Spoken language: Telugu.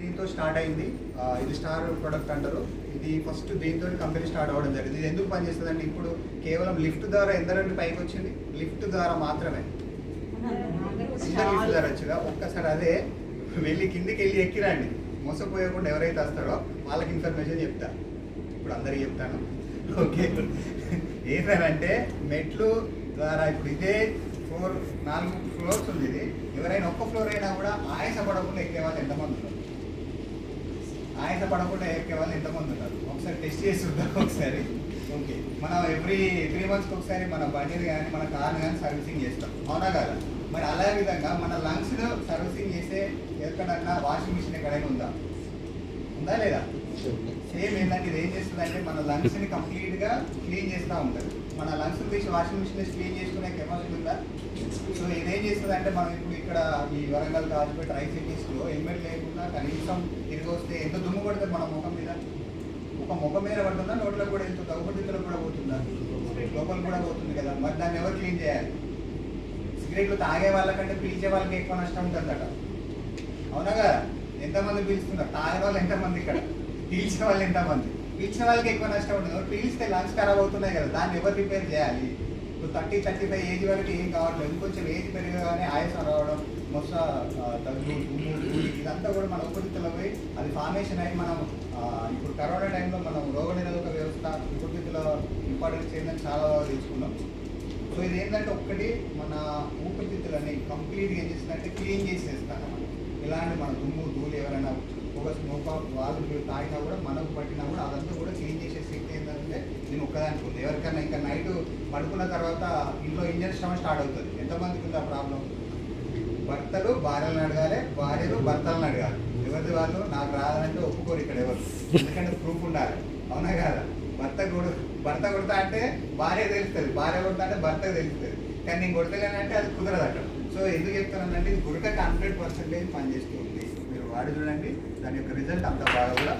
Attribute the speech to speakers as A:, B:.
A: దీంతో స్టార్ట్ అయింది. ఇది స్టార్ ప్రొడక్ట్ అంటారు. ఇది ఫస్ట్ దీంతో కంపెనీ స్టార్ట్ అవ్వడం జరిగింది. ఇది ఎందుకు పనిచేస్తుంది అంటే ఇప్పుడు కేవలం లిఫ్ట్ ద్వారా ఎందరంటే పైకి వచ్చింది, లిఫ్ట్ ద్వారా మాత్రమే లిఫ్ట్ ద్వారా వచ్చిందా. ఒక్కసారి అదే వెళ్ళి కిందికి వెళ్ళి ఎక్కిరండి, మోసపోయకుండా ఎవరైతే వస్తారో వాళ్ళకి ఇన్ఫర్మేషన్ చెప్తా. ఇప్పుడు అందరికి చెప్తాను. ఓకే, ఏంటంటే మెట్లు ద్వారా ఇప్పుడు ఇదే 4 ఫ్లోర్స్ ఉంది. ఇది ఎవరైనా ఒక్క ఫ్లోర్ అయినా కూడా ఆయాసపడకుండా ఎక్కే వాళ్ళు ఎంతమంది ఉన్నారు? ఆయాసపడకుండా ఎక్కే వాళ్ళు ఎంతమంది ఉన్నారు? ఒకసారి టెస్ట్ చేసి చూద్దాం ఒకసారి. ఓకే, మనం ఎవ్రీ 3 మంత్స్కి ఒకసారి మన బండిని కానీ మన కార్ని కానీ సర్వీసింగ్ చేస్తాం, అవునా కదా? మరి అలా విధంగా మన లంగ్స్లో సర్వీసింగ్ చేసే ఎక్కడన్నా వాషింగ్ మిషన్ ఎక్కడైనా ఉందా లేదా? సేమ్ ఏంటంటే ఇది ఏం చేస్తుంది అంటే మన లంగ్స్ని కంప్లీట్గా క్లీన్ చేస్తూ ఉంటుంది. మన లంగ్స్ తీసి వాషింగ్ మిషన్ క్లీన్ చేసుకునే కెపాసిటీ ఉందా? సో ఇదేం చేస్తుంది అంటే మనం ఇప్పుడు ఇక్కడ ఈ వరంగల్, కాజ్పేట, ఐసిటీస్లో హెల్మెట్ లేకుండా కనీసం తిరిగి వస్తే ఎంత దుమ్ము పడుతుంది మన ముఖం మీద? ఒక ముఖం మీద పడుతుందా, నోట్లో కూడా వెళ్తుందా, ఊపిరితిత్తులో కూడా పోతుందా, లోపల కూడా పోతుంది కదా. మరి దాన్ని ఎవరు క్లీన్ చేయాలి? సిగరెట్లు తాగే వాళ్ళకంటే పీల్చే వాళ్ళకి ఎక్కువ నష్టం ఉంటుందట, అవునా కదా? ఎంతమంది పీల్చుతున్నారు? తాగే వాళ్ళు ఎంతమంది, ఇక్కడ పీల్చే వాళ్ళు ఎంతమంది? పీల్చే వాళ్ళకి ఎక్కువ నష్టం ఉంటుంది. పీల్చితే లంగ్స్ ఖరాబ్ అవుతున్నాయి కదా, దాన్ని ఎవరు రిపేర్ చేయాలి? ఇప్పుడు 30-35 ఏజ్ వరకు ఏం కావట్లేదు. ఇంకొంచెం ఏజ్ పెరగగానే ఆయాసం రావడం, మొస దగ్గు, తుమ్ము, ఇదంతా కూడా మన ఊపిరితిత్తులో పోయి అది ఫార్మేషన్ అయ్యి మనం ఇప్పుడు కరోనా టైంలో మనం రోగనిరోధక వ్యవస్థ ఊపిరితిత్తుల ఇంపార్టెన్స్ ఏంటని చాలా బాగా తెలుసుకున్నాం. సో ఇది ఏంటంటే ఒక్కటి మన ఊపిరితిత్తులని కంప్లీట్గా ఏం చేస్తుందంటే క్లీన్ చేసేస్తాను. ఇలాంటి మన దుమ్ము, ధూళి ఎవరైనా ఒక స్మోక్ వాళ్ళు తాగినా కూడా మనకు పట్టినా కూడా అదంతా కూడా క్లీన్ చేసే శక్తి ఏంటంటే నేను ఒక్కదానికి ఉంది. ఎవరికైనా ఇంకా నైట్ పడుకున్న తర్వాత ఇంట్లో ఇంజన్ శ్రమ స్టార్ట్ అవుతుంది. ఎంతమందికి ఉంది ఆ ప్రాబ్లం? భర్తలు భార్యలను అడగాలి, భార్యలు భర్తలను అడగాలి. ఎవరిది వాళ్ళు నాకు రాదంటే ఒప్పుకోరు ఇక్కడ ఎవరు, ఎందుకంటే ప్రూఫ్ ఉండాలి, అవునా కదా? భర్త కొడతా అంటే భార్య తెలుస్తుంది, భార్య కొడతా అంటే భర్తకు తెలుస్తుంది. కానీ నేను కొడతలేనంటే అది కుదరదు అక్కడ. సో ఎందుకు చెప్తానంటే ఇది గురకకి 100% పనిచేస్తూ ఉంది. మీరు వాడి చూడండి, దాని యొక్క రిజల్ట్ అంత బాగా కూడా